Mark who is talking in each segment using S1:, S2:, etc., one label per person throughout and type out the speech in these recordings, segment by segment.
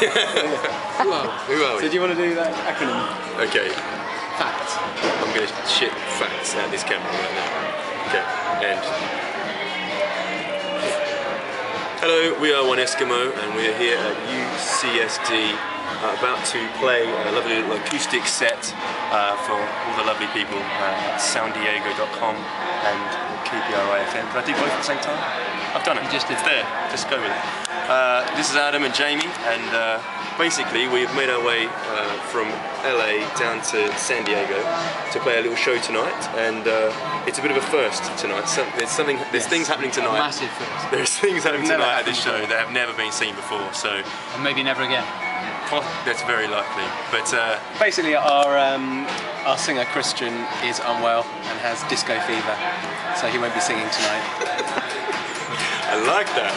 S1: Who are we? Who are we?
S2: So do you want to do that acronym?
S1: Okay.
S2: Facts.
S1: I'm going to shit facts at this camera right now. Okay, and... Hello, we are One Eskimo and we're here at UCSD about to play a lovely little acoustic set for all the lovely people at sddialedin.com and KPRI FM. Can I do both at the same time? I've done it.
S2: You just did.
S1: It's there. Just go with it. This is Adam and Jamie, and basically we've made our way from LA down to San Diego to play a little show tonight, and it's a bit of a first tonight. So there's things happening tonight.
S2: Massive first.
S1: There's things happening tonight at this show that have never been seen before. So
S2: and maybe never again.
S1: Well, that's very likely. But
S2: basically, our singer Christian is unwell and has disco fever, so he won't be singing tonight.
S1: I like that.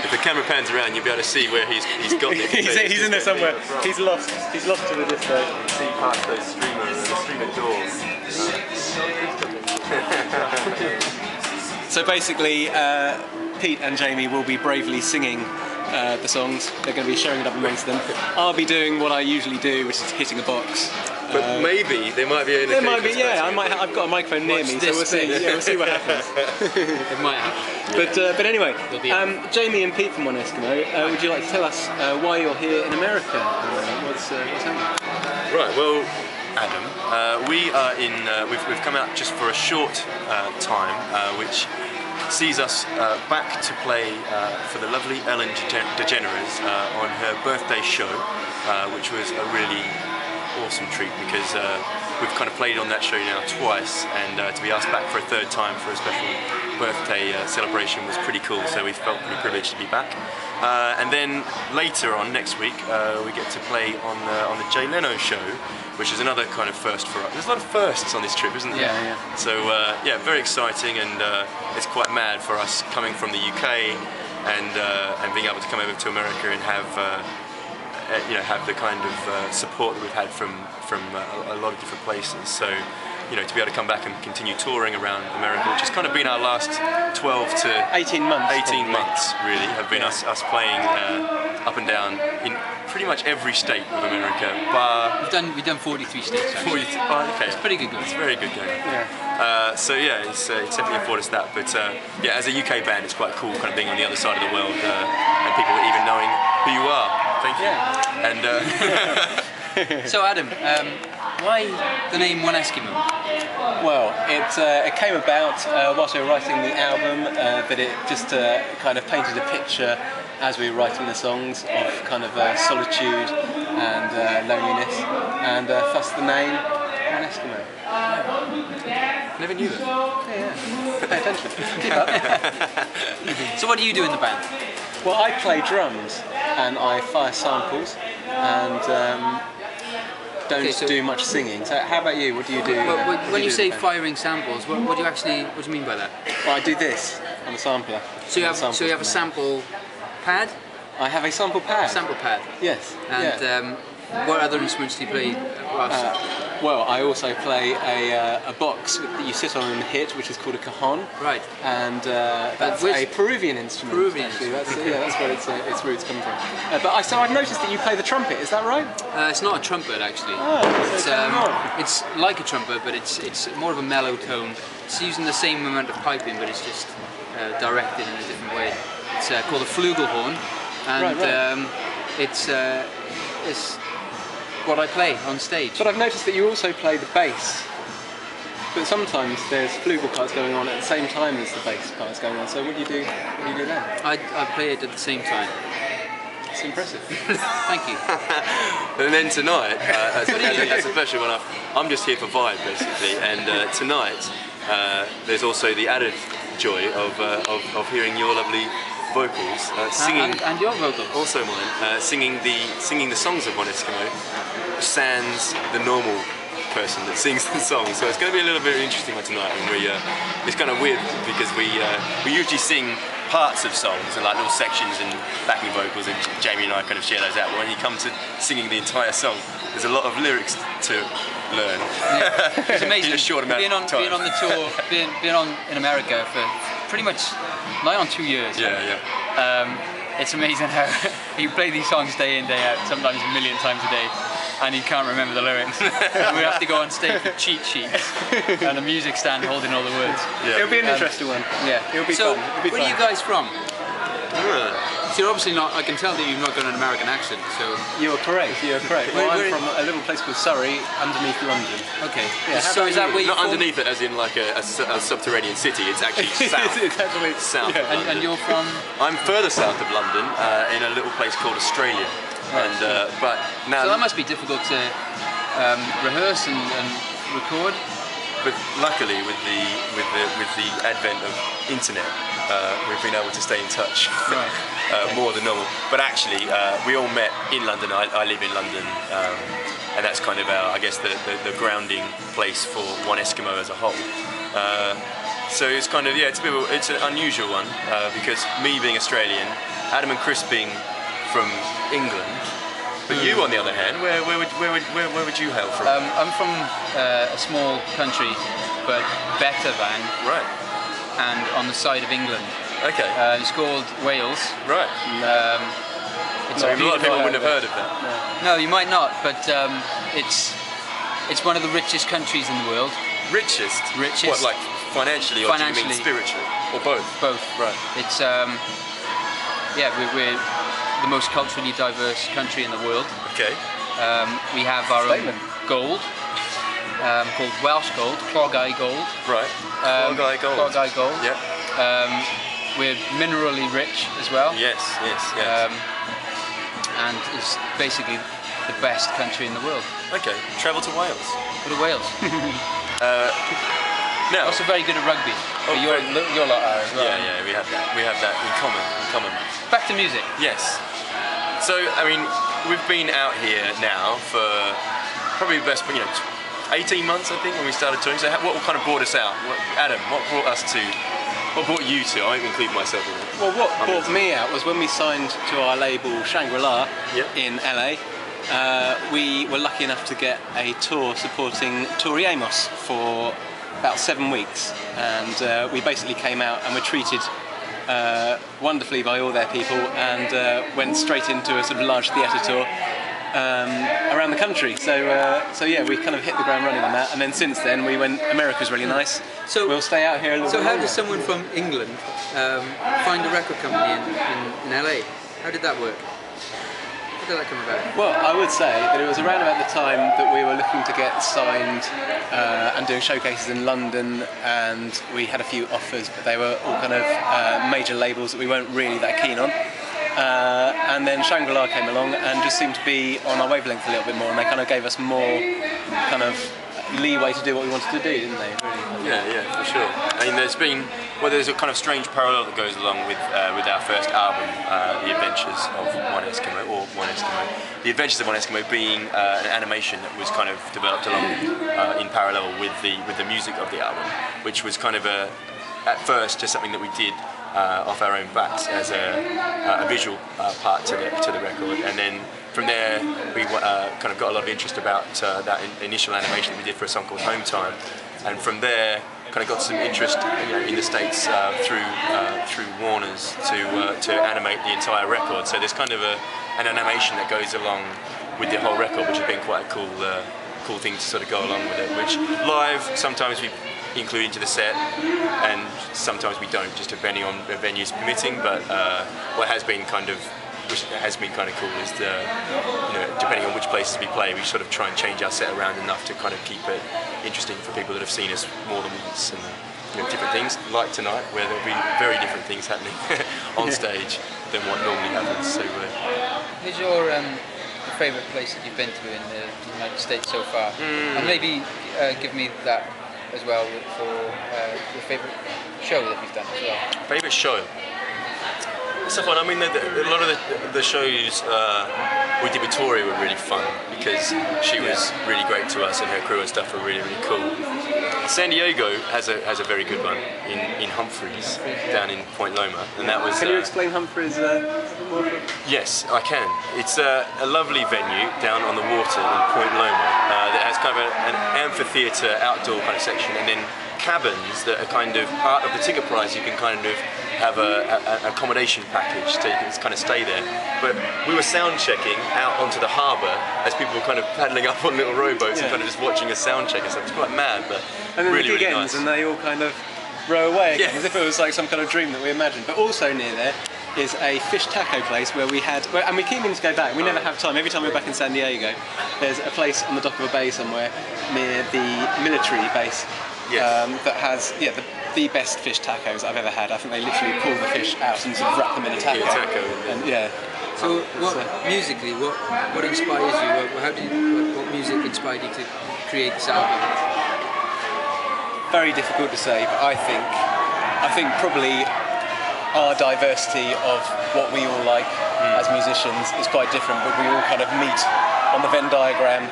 S1: If the camera pans around, you'll be able to see where he's got it.
S2: he's in there somewhere. He's lost to the disco.
S1: You see past those streamer doors.
S2: So basically, Pete and Jamie will be bravely singing the songs. They're going to be sharing it up amongst them. I'll be doing what I usually do, which is hitting a box.
S1: But maybe there might be an
S2: There might be, yeah. I've got a microphone near me, so we'll see. Yeah, we'll see what happens.
S3: It might happen.
S2: But anyway, Jamie and Pete from One Eskimo, would you like to tell us why you're here in America? What's happening?
S1: Right. Well, Adam, we are in. We've come out just for a short time, which sees us back to play for the lovely Ellen DeGeneres on her birthday show, which was a really awesome treat because we've kind of played on that show now twice, and to be asked back for a third time for a special birthday celebration was pretty cool, so we felt pretty privileged to be back. And then later on next week we get to play on the Jay Leno show, which is another kind of first for us. There's a lot of firsts on this trip, isn't there?
S2: Yeah, yeah.
S1: So yeah, very exciting, and it's quite mad for us coming from the UK and being able to come over to America and have have the kind of support that we've had from a lot of different places. So, to be able to come back and continue touring around America, which has kind of been our last 12 to
S2: 18 months.
S1: 18 months really have been us playing up and down in pretty much every state of America. But
S3: we've done 43 states.
S1: 40, okay.
S3: It's pretty good going.
S1: It's very good going.
S2: Yeah.
S1: So yeah, it's definitely afforded us that. But yeah, as a UK band, it's quite cool, kind of being on the other side of the world and people even knowing who you are. Thank you.
S2: Yeah.
S1: And
S3: So Adam, why the name One Eskimo?
S2: Well, it came about whilst we were writing the album, but it just kind of painted a picture as we were writing the songs of kind of solitude and loneliness, and thus the name One Eskimo.
S1: never knew that.
S2: Yeah. Pay attention. Keep up.
S3: So what do you do in the band?
S2: Well, I play drums and I fire samples and don't do much singing. So how about you? What do you do?
S3: Well, when you
S2: do
S3: say
S2: in the band?
S3: firing samples, what do you mean by that?
S2: Well, I do this on the sampler.
S3: So you have a sample pad?
S2: I have a sample pad.
S3: Sample pad.
S2: Yes.
S3: And
S2: yeah.
S3: What other instruments do you play?
S2: Well, I also play a box that you sit on and hit, which is called a cajon.
S3: Right.
S2: And that's a Peruvian instrument.
S3: Peruvian
S2: actually. That's where its roots come from. So I've noticed that you play the trumpet. Is that right?
S3: It's not a trumpet actually.
S2: Oh,
S3: it's like a trumpet, but it's more of a mellow tone. It's using the same amount of piping, but it's just directed in a different way. It's called a flugelhorn, and
S2: right.
S3: It's what I play on stage.
S2: But I've noticed that you also play the bass. But sometimes there's flugel parts going on at the same time as the bass parts going on. So what do you do? What do you do then?
S3: I play it at the same time.
S2: It's impressive.
S3: Thank you.
S1: And then tonight, as a special one, I'm just here for vibe basically. And tonight, there's also the added joy of hearing your lovely vocals, singing,
S3: and your vocals,
S1: also mine, singing the songs of One Eskimo, sans the normal person that sings the songs. So it's going to be a little bit interesting one tonight, and it's kind of weird because we usually sing parts of songs and like little sections and backing vocals, and Jamie and I kind of share those out. But when you come to singing the entire song, there's a lot of lyrics to learn.
S3: Yeah. It's amazing.
S1: In a short amount of time.
S3: Being on the tour, being on in America for pretty much nigh on 2 years.
S1: Yeah, yeah.
S3: It's amazing how you play these songs day in, day out, sometimes a million times a day, and you can't remember the lyrics. We have to go on stage with cheat sheets and a music stand holding all the words.
S2: Yeah. It'll be an interesting one.
S3: Yeah,
S2: it'll be
S3: so
S2: fun. It'll be
S3: where
S2: fun.
S3: are you guys from? So you're obviously not. I can tell that you've not got an American accent. So
S2: you are correct. You are correct. Well, I'm from a little place called Surrey, underneath London.
S3: Okay.
S2: Yeah,
S3: so is that where you're
S1: not underneath it, as in like a subterranean city? It's actually south.
S2: It's actually
S1: south.
S2: Yeah.
S3: And you're from?
S1: I'm further south of London, in a little place called Australia.
S3: Right.
S1: And but now.
S3: So that must be difficult to rehearse and record.
S1: But luckily, with the advent of internet, we've been able to stay in touch more than normal. But actually, we all met in London. I live in London, and that's kind of our, I guess, the grounding place for One Eskimo as a whole. So it's kind of it's an unusual one because me being Australian, Adam and Chris being from England. But you, on the other hand, where would you hail from?
S3: I'm from a small country, but better than.
S1: Right.
S3: And on the side of England.
S1: Okay.
S3: It's called Wales.
S1: Right.
S3: It's
S1: a lot of people wouldn't have heard of that.
S3: No, you might not, but it's one of the richest countries in the world.
S1: Richest?
S3: Richest.
S1: What, like financially, or do you mean spiritually? Or both?
S3: Both.
S1: Right.
S3: It's we're the most culturally diverse country in the world.
S1: Okay.
S3: We have our own gold, called Welsh gold, Clogau gold.
S1: Right. Clogau gold.
S3: Clogau gold.
S1: Yeah.
S3: We're minerally rich as well.
S1: Yes.
S3: And it's basically the best country in the world.
S1: Okay. Travel to Wales.
S3: Go to Wales.
S1: Now,
S3: also very good at rugby.
S1: Oh,
S3: your lot are as well.
S1: Yeah, we have that in common.
S3: Back to music.
S1: Yes. So, I mean, we've been out here now for probably the best, 18 months, I think, when we started touring. So what kind of brought us out? Adam, what brought you to? I won't include myself in it.
S2: Well, what brought me out was when we signed to our label Shangri-La in LA. We were lucky enough to get a tour supporting Tori Amos for about 7 weeks, and we basically came out and were treated wonderfully by all their people, and went straight into a sort of large theatre tour around the country. So yeah, we kind of hit the ground running on that, and then since then we went, America's really nice, so we'll stay out here a little bit
S3: longer.
S2: So how
S3: does someone from England find a record company in LA? How did that work? How did that come about?
S2: Well, I would say that it was around about the time that we were looking to get signed and doing showcases in London, and we had a few offers, but they were all kind of major labels that we weren't really that keen on. And then Shangri-La came along and just seemed to be on our wavelength a little bit more, and they kind of gave us more kind of leeway to do what we wanted to do, didn't they? Really?
S1: Yeah, for sure. I mean, there's a kind of strange parallel that goes along with our first album, The Adventures of One Eskimo, or One Eskimo. The Adventures of One Eskimo being an animation that was kind of developed along in parallel with the music of the album, which was kind of at first just something that we did off our own backs as a visual part to the record, and then from there we kind of got a lot of interest about that initial animation that we did for a song called Home Time, and from there kind of got some interest in the States through Warner's to animate the entire record. So there's kind of an animation that goes along with the whole record, which has been quite a cool thing to sort of go along with it, which live sometimes we include into the set, and sometimes we don't, just depending on the venues permitting. But what has been kind of cool is depending on which places we play, we sort of try and change our set around enough to kind of keep it interesting for people that have seen us more than once, and different things like tonight, where there'll be very different things happening on stage than what normally happens. So,
S3: who's your favourite place that you've been to in the United States so far? And maybe give me that as well for your favourite show that you've done as well.
S1: Favourite show? It's so fun. I mean, a lot of the shows we did with Tori were really fun because she was really great to us, and her crew and stuff were really cool. San Diego has a very good one in Humphreys down in Point Loma, and that was.
S2: Can you explain Humphreys more?
S1: Yes, I can. It's a lovely venue down on the water in Point Loma that has kind of an amphitheatre outdoor kind of section, and then cabins that are kind of part of the ticket price. You can kind of have an accommodation package so you can just kind of stay there. But we were sound checking out onto the harbour as people were kind of paddling up on little rowboats and kind of just watching us sound check and stuff. It's quite mad, but
S2: and then
S1: really,
S2: the gig
S1: really
S2: ends
S1: nice.
S2: and they all kind of row away again,
S1: Yeah.
S2: as if it was like some kind of dream that we imagined. But also near there is a fish taco place where we had, and we keep meaning to go back. We never have time. Every time we're back in San Diego, there's a place on the dock of a bay somewhere near the military base that has the best fish tacos I've ever had. I think they literally pull the fish out and sort of wrap them in a taco. And
S3: So, musically, what inspires you? What music inspired you to create this album?
S2: Very difficult to say, but I think probably our diversity of what we all like as musicians is quite different, but we all kind of meet on the Venn diagram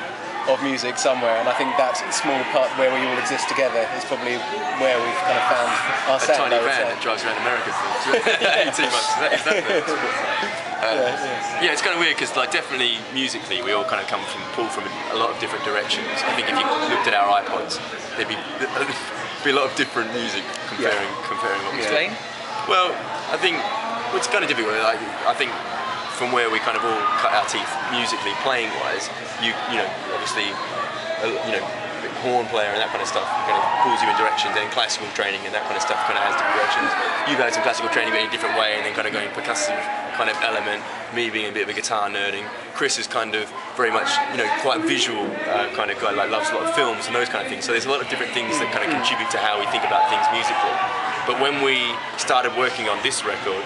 S2: of music somewhere, and I think that small part where we all exist together is probably where we've kind of found our
S1: A
S2: sound.
S1: tiny van that drives around America for 18 months. Yeah, it's kind of weird because like definitely musically we all kind of pull from a lot of different directions. I think if you looked at our iPods, there'd be a lot of different music comparing what we
S3: Explain.
S1: Well, I think it's kind of difficult. Like, I think from where we kind of all cut our teeth musically, playing-wise, you know, obviously, horn player and that kind of stuff kind of pulls you in directions, and classical training and that kind of stuff kind of has different directions. You've had some classical training but in a different way, and then kind of going percussive kind of element. Me being a bit of a guitar nerding. Chris is kind of very much, quite visual kind of guy, like loves a lot of films and those kind of things. So there's a lot of different things that kind of contribute to how we think about things musically. But when we started working on this record,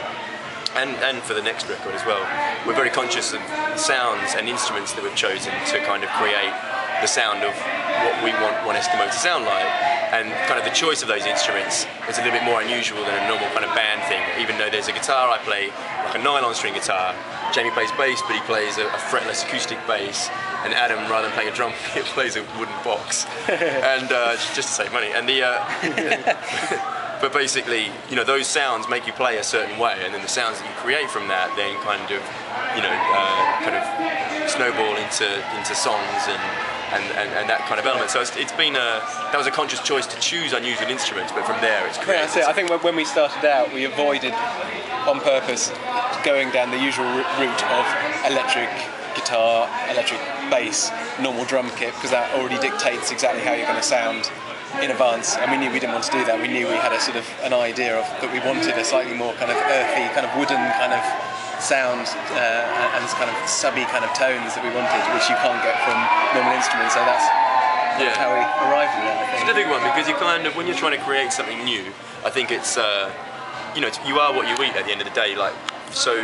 S1: and for the next record as well, we're very conscious of sounds and instruments that we've chosen to kind of create the sound of what we want One eskimO to sound like. And kind of the choice of those instruments is a little bit more unusual than a normal kind of band thing. Even though there's a guitar, I play like a nylon string guitar. Jamie plays bass, but he plays a fretless acoustic bass. And Adam, rather than playing a drum kit, plays a wooden box. And just to save money. And but basically, those sounds make you play a certain way, and then the sounds that you create from that then kind of, snowball into songs and that kind of element. So it's been that was a conscious choice to choose unusual instruments, but from there it's created.
S2: Yeah, that's it. I think when we started out, we avoided on purpose going down the usual route of electric guitar, electric bass, normal drum kit, because that already dictates exactly how you're going to sound in advance, and we knew we didn't want to do that. We knew we had a sort of an idea of that we wanted a slightly more kind of earthy, kind of wooden kind of sound and kind of subby kind of tones that we wanted, which you can't get from normal instruments. So that's how we arrived at that. I think.
S1: It's a big one because you kind of, when you're trying to create something new, I think it's you are what you eat at the end of the day. Like, so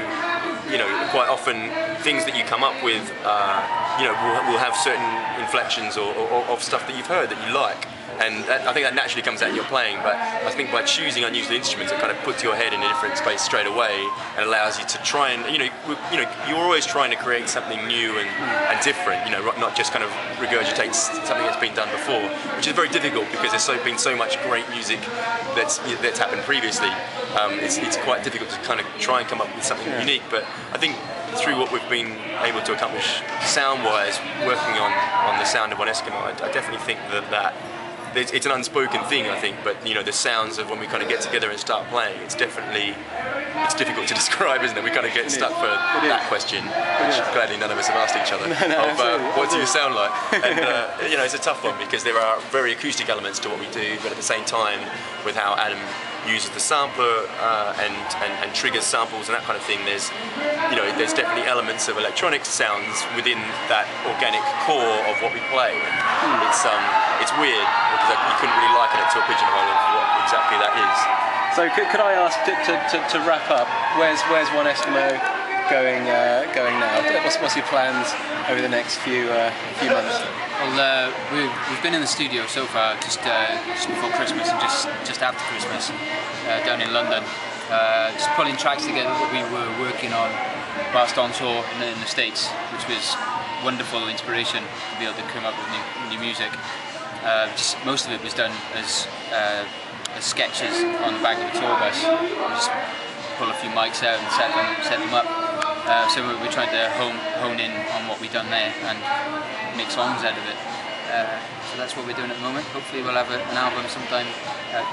S1: quite often things that you come up with will have certain inflections or of stuff that you've heard that you like. And I think that naturally comes out in your playing, but I think by choosing unusual instruments, it kind of puts your head in a different space straight away and allows you to try and, you're always trying to create something new and different, not just kind of regurgitate something that's been done before, which is very difficult because there's been so much great music that's happened previously. It's quite difficult to kind of try and come up with something unique, but I think through what we've been able to accomplish sound-wise, working on the sound of One eskimO, I definitely think that it's an unspoken thing, I think, but the sounds of when we kind of get together and start playing, it's difficult to describe, isn't it? We kind of get stuck for that question, which gladly none of us have asked each other, what do you sound like? And it's a tough one because there are very acoustic elements to what we do, but at the same time, with how Adam uses the sampler and triggers samples and that kind of thing, there's definitely elements of electronic sounds within that organic core of what we play. It's weird because you couldn't really liken it to a pigeonhole of what exactly that is.
S2: So could I ask to wrap up? Where's One eskimO going now? What's your plans over the next few months?
S3: Well, we've been in the studio so far just before Christmas and just after Christmas down in London, just pulling tracks together that we were working on whilst on tour in the States, which was wonderful inspiration to be able to come up with new music. Just most of it was done as sketches on the back of a tour bus. We just pull a few mics out and set them up. So we're trying to hone in on what we've done there and make songs out of it. So that's what we're doing at the moment. Hopefully we'll have an album sometime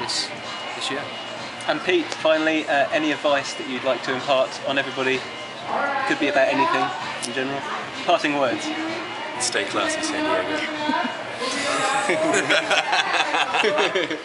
S3: this year.
S2: And Pete, finally, any advice that you'd like to impart on everybody? Could be about anything in general. Parting words.
S1: Stay classy, San Diego.